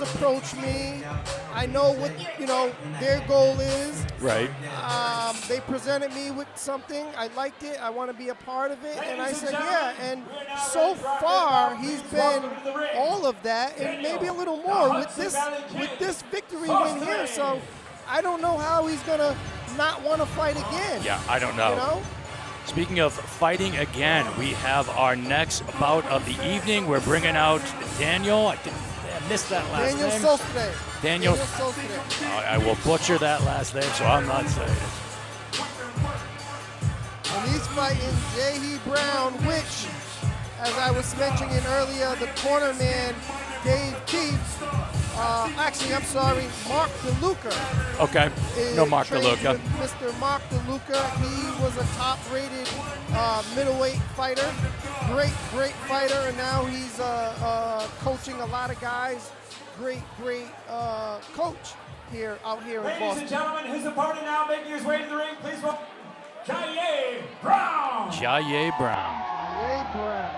approach me. I know what their goal is. Right. They presented me with something. I liked it. I want to be a part of it, and I said yeah. And so far, he's been all of that, and maybe a little more with this victory win here. So I don't know how he's gonna not want to fight again. Yeah, I don't know. You know? Speaking of fighting again, we have our next bout of the evening. We're bringing out Daniel. I missed that last Daniel name. Sostre. Daniel Sostre. I will butcher that last name, so I'm not saying it. And he's fighting Jahyae Brown, which, as I was mentioning earlier, the corner man, Dave Keith, actually, I'm sorry, Mark DeLuca. Okay, no Mark DeLuca. Mr. Mark DeLuca, he was a top-rated middleweight fighter, great fighter, and now he's coaching a lot of guys. Great coach out here in Boston. Ladies and gentlemen, his opponent now making his way to the ring. Please welcome Jahyae Brown. Jahyae Brown. Jahyae Brown.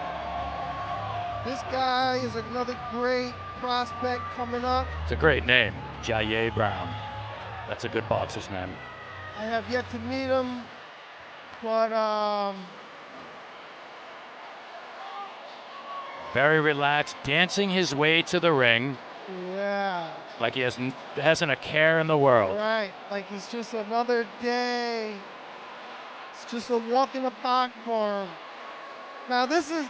This guy is another great prospect coming up. It's a great name, Jahyae Brown. That's a good boxer's name. I have yet to meet him, but very relaxed, dancing his way to the ring. Yeah. Like he hasn't a care in the world. Right, like it's just another day. It's just a walk in the park for him. Now this is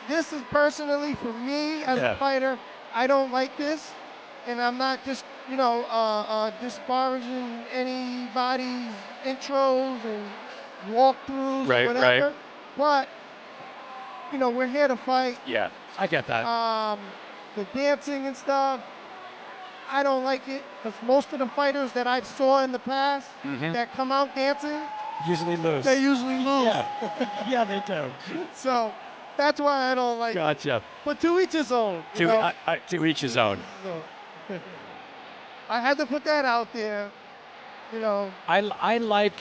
personally for me as a fighter. I don't like this, and I'm not just disparaging anybody's intros and walkthroughs, whatever. But we're here to fight. Yeah, I get that. The dancing and stuff, I don't like it, because most of the fighters that I saw in the past that come out dancing usually lose. They usually lose. Yeah, yeah, they do. So that's why I don't like it. Gotcha. But to each his own. To each his own. So, I had to put that out there. I like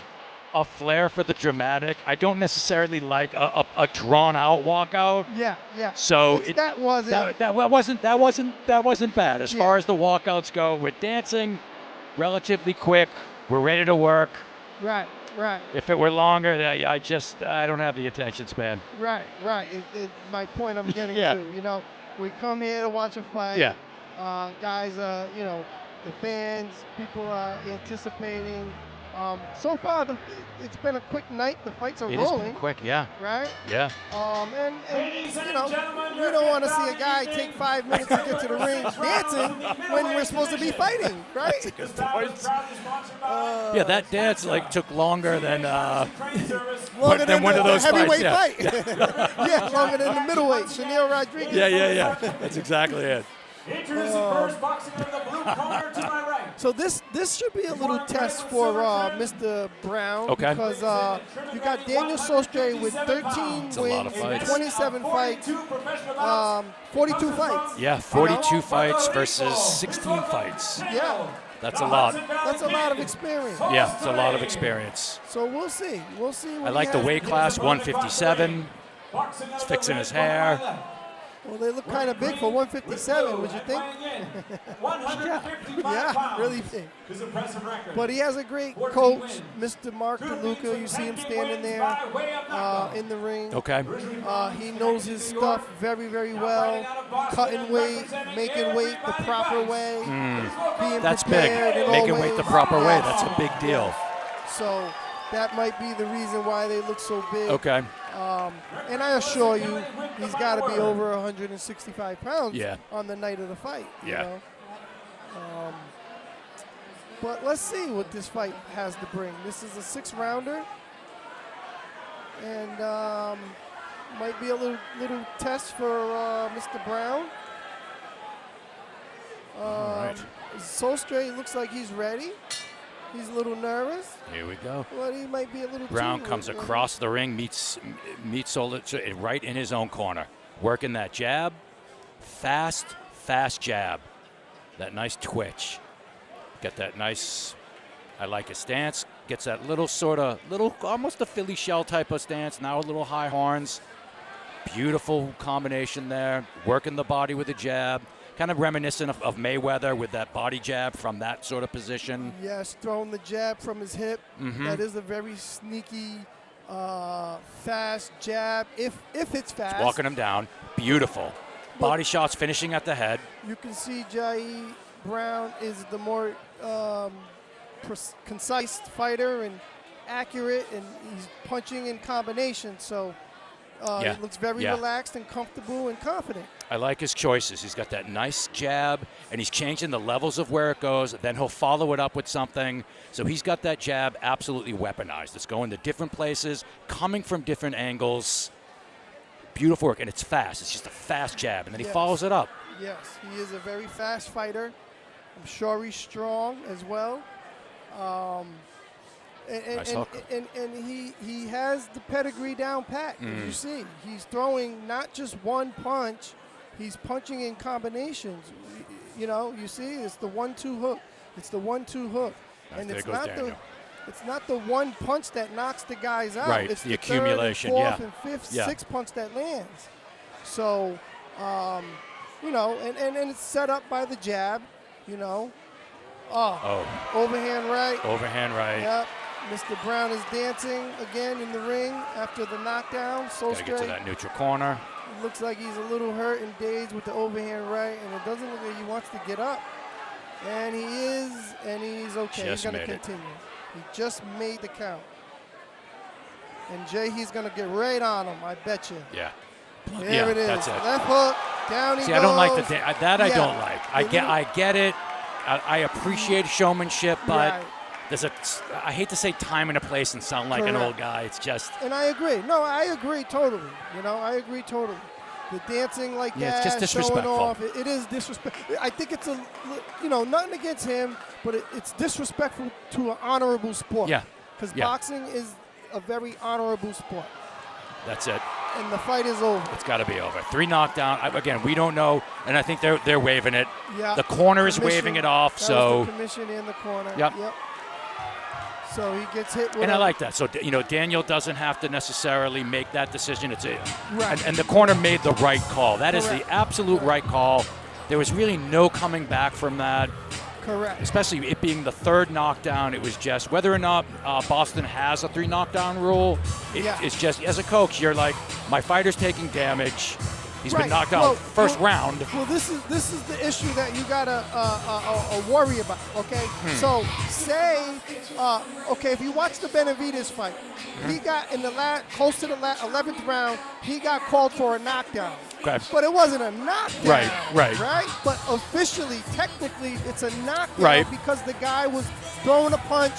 a flair for the dramatic. I don't necessarily like a drawn-out walkout. Yeah. So that wasn't bad as far as the walkouts go. We're dancing relatively quick. We're ready to work. Right. If it were longer, I don't have the attention span. Right. My point I'm getting to. We come here to watch a fight. Yeah. Guys, the fans, people are anticipating. So far, it's been a quick night. The fights are rolling. It has been quick, yeah. Right? Yeah. And we don't want to see a guy take 5 minutes to get to the ring dancing when we're supposed to be fighting, right? That's a good point. Yeah, that dance took longer than one of those heavyweight fights. Fight. Yeah, longer than the middleweight, Chanel Rodriguez. Yeah. That's exactly it. Introducing first, boxing out of the blue corner to my right. So this should be a little test for Mr. Brown. Okay. Because you got Daniel Sostre with 13 wins, 27 fights, 42 fights. Yeah, 42 fights versus 16 fights. Yeah. That's a lot. That's a lot of experience. Yeah, it's a lot of experience. So we'll see. I like the weight class, 157. He's fixing his hair. Well, they look kind of big for 157, would you think? Yeah, really big. But he has a great coach, Mr. Mark DeLuca. You see him standing there in the ring. Okay. He knows his stuff very, very well. Cutting weight, making weight the proper way. Being That's big. Making weight the proper way. That's a big deal. So that might be the reason why they look so big. Okay. And I assure you, he's got to be over 165 pounds on the night of the fight. Yeah. But let's see what this fight has to bring. This is a 6-rounder. And might be a little test for Mr. Brown. All right. Sostre looks like he's ready. He's a little nervous. Here we go. But he might be a little Brown comes across the ring, meets Sostre right in his own corner. Working that jab. Fast jab. That nice twitch. Got that nice, I like his stance. Gets that little almost a Philly shell type of stance. Now a little high horns. Beautiful combination there. Working the body with a jab. kind of reminiscent of Mayweather with that body jab from that sort of position. Yes, throwing the jab from his hip. Mm-hmm. That is a very sneaky, fast jab, if it's fast. It's walking him down. Beautiful. Body shots finishing at the head. You can see Jahyae Brown is the more concise fighter and accurate, and he's punching in combination. So he looks very relaxed and comfortable and confident. I like his choices. He's got that nice jab, and he's changing the levels of where it goes. Then he'll follow it up with something. So he's got that jab absolutely weaponized. It's going to different places, coming from different angles. Beautiful work, and it's fast. It's just a fast jab, and then he follows it up. Yes, he is a very fast fighter. I'm sure he's strong as well. Nice hook. And he has the pedigree down pat. As you see, he's throwing not just one punch, he's punching in combinations. You know, you see, it's the 1-2 hook. It's the 1-2 hook, and there it's goes not Daniel. it's not the one punch that knocks the guys out. Right, It's the third accumulation, and fourth and fifth, sixth punch that lands. So, you know, and it's set up by the jab. You know, overhand right. Overhand right. Yep. Mr. Brown is dancing again in the ring after the knockdown. Gotta get to that neutral corner. Looks like he's a little hurt and dazed with the overhand right, and it doesn't look like he wants to get up. And he is, and he's okay. He's going to continue. He just made the count. And Jahyae's going to get right on him, I bet you. Yeah. There it is. That's it. Left hook, down he goes. See, I don't like that. I don't like. I get it. I appreciate showmanship, but I hate to say time and a place and sound like an old guy. It's just. And I agree. No, I agree totally. You know, I agree totally. The dancing like that, it's just disrespectful. showing off, it is disrespectful. I think it's nothing against him, but it's disrespectful to an honorable sport. Yeah. Because boxing is a very honorable sport. That's it. And the fight is over. It's got to be over. 3 knockdown. Again, we don't know, and I think they're waving it. Yeah. The corner is waving it off. That was the commission in the corner. Yep. So he gets hit with. And I like that. So Daniel doesn't have to necessarily make that decision. It's and the corner made the right call. That is the absolute right call. There was really no coming back from that. Correct. Especially it being the 3rd knockdown. It was just whether or not Boston has a 3 knockdown rule. It's just, as a coach, you're like, my fighter's taking damage. He's been knocked out first round. Well, this is the issue that you gotta worry about. Okay, so say if you watch the Benavidez fight, he got in the close to the 11th round, he got called for a knockdown. Okay. But it wasn't a knockdown. Right. But officially, technically, it's a knockdown because the guy was throwing a punch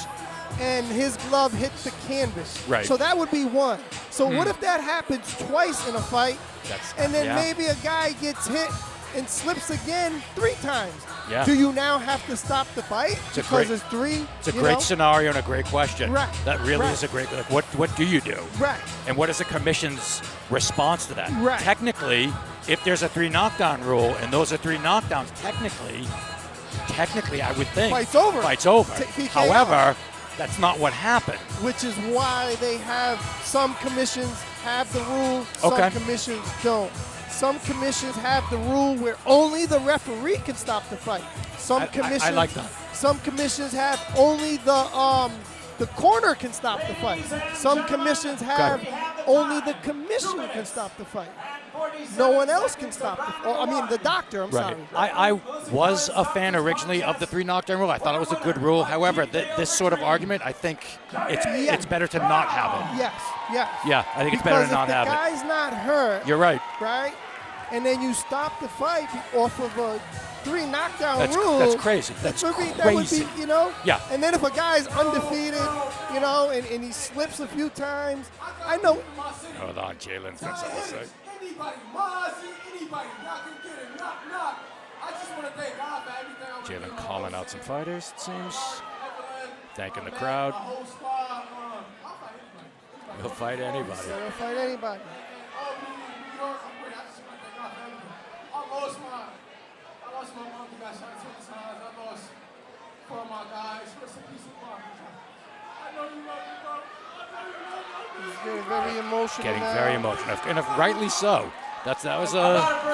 and his glove hit the canvas. Right. So that would be 1. So what if that happens twice in a fight? And then maybe a guy gets hit and slips again 3 times. Yeah. Do you now have to stop the fight because it's 3? It's a great scenario and a great question. Right. That really is a great. Like, what do you do? Right. And what is the commission's response to that? Right. Technically, if there's a 3 knockdown rule and those are 3 knockdowns, technically, I would think fight's over. However, that's not what happened. Which is why they have some commissions have the rule, some commissions don't. Some commissions have the rule where only the referee can stop the fight. Some commissions I like that. Some commissions have only the corner can stop the fight. Some commissions have only the commission can stop the fight. No one else can stop the doctor, I'm sorry. I was a fan originally of the 3 knockdown rule. I thought it was a good rule. However, this sort of argument, I think it's better to not have it. Yes. Yeah, I think it's better to not have it. Because if the guy's not hurt. You're right. Right? And then you stop the fight off of a 3 knockdown rule. That's crazy. That would be, Yeah. And then if a guy's undefeated, and he slips a few times, I know. Hold on, Jalen's got something to say. Jalen calling out some fighters, it seems. Thanking the crowd. He'll fight anybody. He'll fight anybody. I lost my mom, got shot 2 times. I lost 4 of my guys. Rest in peace, Mom. I know you love me, bro. He's getting very emotional. Getting very emotional, and rightly so. That was a